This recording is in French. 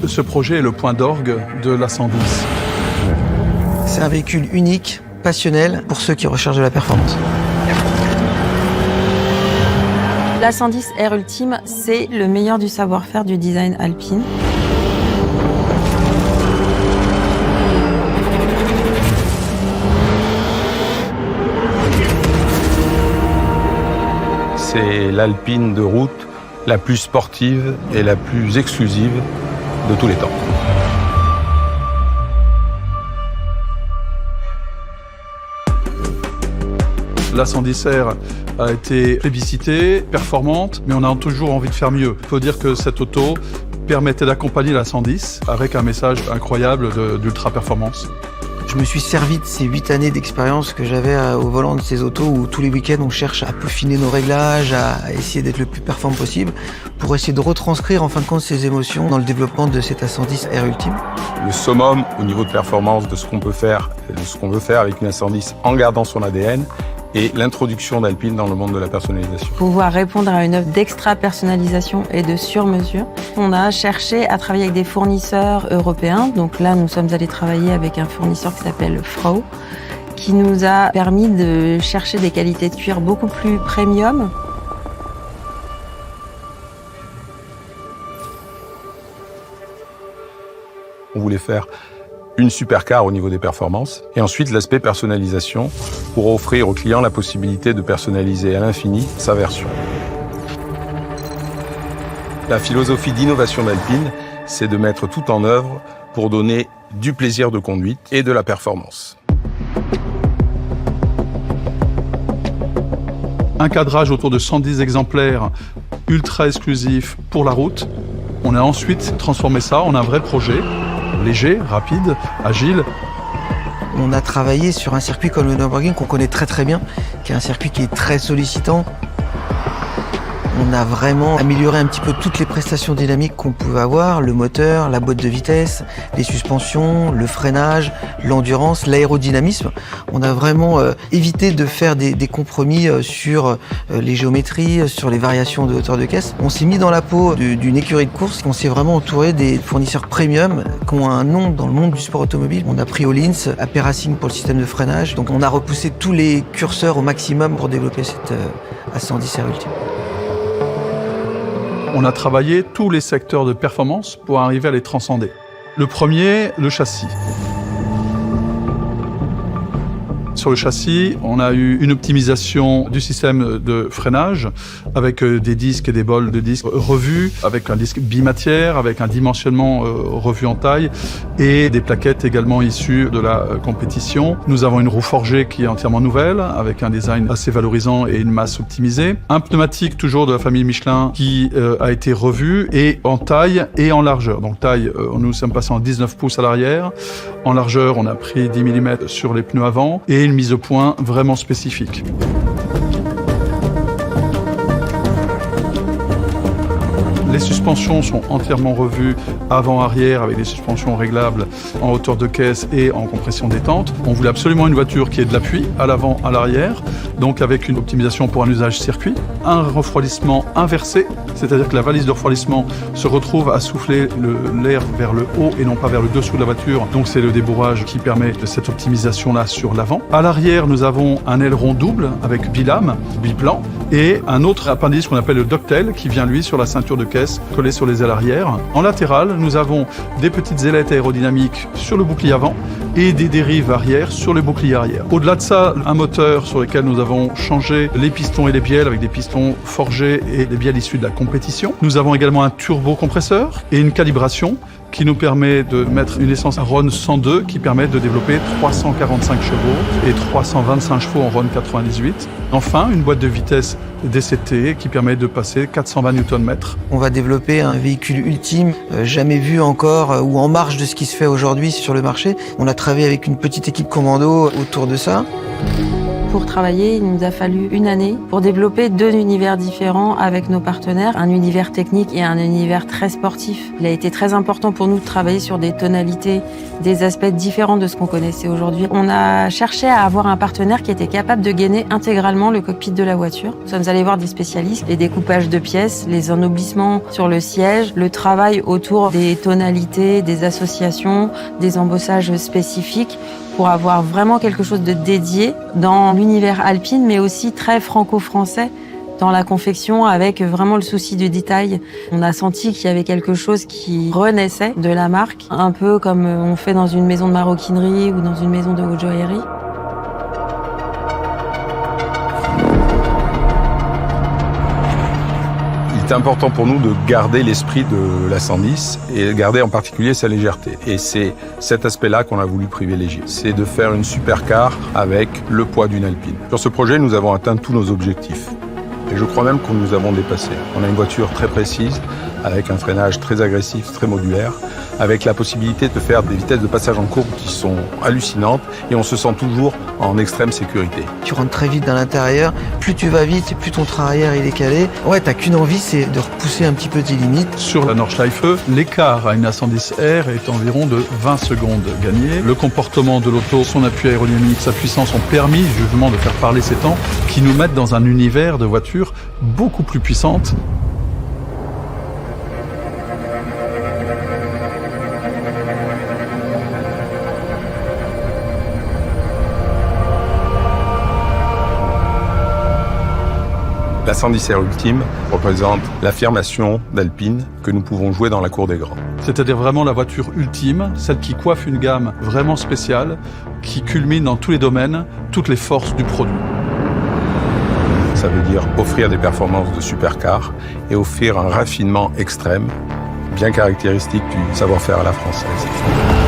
Ce projet est le point d'orgue de l'A110. C'est un véhicule unique, passionnel, pour ceux qui recherchent de la performance. L'A110 R Ultime, c'est le meilleur du savoir-faire du design alpine. C'est l'Alpine de route la plus sportive et la plus exclusive de tous les temps. L'A110R a été plébiscitée, performante, mais on a toujours envie de faire mieux. Il faut dire que cette auto permettait d'accompagner l'A110 avec un message incroyable d'ultra-performance. Je me suis servi de ces 8 années d'expérience que j'avais au volant de ces autos où tous les week-ends on cherche à peaufiner nos réglages, à essayer d'être le plus performant possible pour essayer de retranscrire en fin de compte ces émotions dans le développement de cette A110 R Ultime. Le summum au niveau de performance de ce qu'on peut faire, de ce qu'on veut faire avec une A110 en gardant son ADN, et l'introduction d'Alpine dans le monde de la personnalisation. Pouvoir répondre à une offre d'extra personnalisation et de sur-mesure. On a cherché à travailler avec des fournisseurs européens. Donc là, nous sommes allés travailler avec un fournisseur qui s'appelle Frau, qui nous a permis de chercher des qualités de cuir beaucoup plus premium. On voulait faire une supercar au niveau des performances, et ensuite l'aspect personnalisation pour offrir au client la possibilité de personnaliser à l'infini sa version. La philosophie d'innovation d'Alpine, c'est de mettre tout en œuvre pour donner du plaisir de conduite et de la performance. Un cadrage autour de 110 exemplaires ultra exclusifs pour la route. On a ensuite transformé ça en un vrai projet. Léger, rapide, agile. On a travaillé sur un circuit comme le Nürburgring qu'on connaît très très bien, qui est un circuit qui est très sollicitant. On a vraiment amélioré un petit peu toutes les prestations dynamiques qu'on pouvait avoir, le moteur, la boîte de vitesse, les suspensions, le freinage, l'endurance, l'aérodynamisme. On a vraiment évité de faire des compromis sur les géométries, sur les variations de hauteur de caisse. On s'est mis dans la peau d'une écurie de course, on s'est vraiment entouré des fournisseurs premium qui ont un nom dans le monde du sport automobile. On a pris Öhlins, AP Racing pour le système de freinage. Donc on a repoussé tous les curseurs au maximum pour développer cette A110 R Ultime. On a travaillé tous les secteurs de performance pour arriver à les transcender. Le premier, le châssis. Sur le châssis, on a eu une optimisation du système de freinage avec des disques et des bols de disques revus, avec un disque bimatière, avec un dimensionnement revu en taille et des plaquettes également issues de la compétition. Nous avons une roue forgée qui est entièrement nouvelle avec un design assez valorisant et une masse optimisée. Un pneumatique toujours de la famille Michelin qui a été revu et en taille et en largeur. Donc taille, nous sommes passés en 19 pouces à l'arrière. En largeur, on a pris 10 mm sur les pneus avant et une mise au point vraiment spécifique. Les suspensions sont entièrement revues avant-arrière avec des suspensions réglables en hauteur de caisse et en compression détente. On voulait absolument une voiture qui ait de l'appui à l'avant, à l'arrière, donc avec une optimisation pour un usage circuit. Un refroidissement inversé, c'est-à-dire que la valise de refroidissement se retrouve à souffler l'air vers le haut et non pas vers le dessous de la voiture. Donc c'est le débourrage qui permet de cette optimisation-là sur l'avant. À l'arrière, nous avons un aileron double avec bilame, biplan, et un autre appendice qu'on appelle le ducktail qui vient lui sur la ceinture de caisse collée sur les ailes arrière. En latéral, nous avons des petites ailettes aérodynamiques sur le bouclier avant et des dérives arrière sur le bouclier arrière. Au-delà de ça, un moteur sur lequel nous avons changé les pistons et les bielles avec des pistons forgés et des bielles issues de la compétition. Nous avons également un turbocompresseur et une calibration qui nous permet de mettre une essence RON 102 qui permet de développer 345 chevaux et 325 chevaux en RON 98. Enfin, une boîte de vitesse DCT qui permet de passer 420 Nm. On va développer un véhicule ultime, jamais vu encore ou en marge de ce qui se fait aujourd'hui sur le marché. On a travaillé avec une petite équipe commando autour de ça. Pour travailler, il nous a fallu 1 année pour développer 2 univers différents avec nos partenaires, un univers technique et un univers très sportif. Il a été très important pour nous de travailler sur des tonalités, des aspects différents de ce qu'on connaissait aujourd'hui. On a cherché à avoir un partenaire qui était capable de gainer intégralement le cockpit de la voiture. Nous sommes allés voir des spécialistes, les découpages de pièces, les ennoblissements sur le siège, le travail autour des tonalités, des associations, des embossages spécifiques pour avoir vraiment quelque chose de dédié dans l'univers alpine, mais aussi très franco-français dans la confection, avec vraiment le souci du détail. On a senti qu'il y avait quelque chose qui renaissait de la marque, un peu comme on fait dans une maison de maroquinerie ou dans une maison de haute joaillerie. C'est important pour nous de garder l'esprit de la 110 et garder en particulier sa légèreté. Et c'est cet aspect-là qu'on a voulu privilégier. C'est de faire une supercar avec le poids d'une Alpine. Sur ce projet, nous avons atteint tous nos objectifs. Et je crois même que nous avons dépassé. On a une voiture très précise, avec un freinage très agressif, très modulaire, avec la possibilité de faire des vitesses de passage en courbe qui sont hallucinantes et on se sent toujours en extrême sécurité. Tu rentres très vite dans l'intérieur, plus tu vas vite, plus ton train arrière il est calé. Ouais, t'as qu'une envie, c'est de repousser un petit peu tes limites. Sur la Nordschleife, l'écart à une A110R est environ de 20 secondes gagnées. Le comportement de l'auto, son appui aérodynamique, sa puissance ont permis justement de faire parler ces temps qui nous mettent dans un univers de voitures beaucoup plus puissantes. La 110R Ultime représente l'affirmation d'Alpine que nous pouvons jouer dans la cour des grands. C'est-à-dire vraiment la voiture ultime, celle qui coiffe une gamme vraiment spéciale, qui culmine dans tous les domaines, toutes les forces du produit. Ça veut dire offrir des performances de supercar et offrir un raffinement extrême, bien caractéristique du savoir-faire à la française.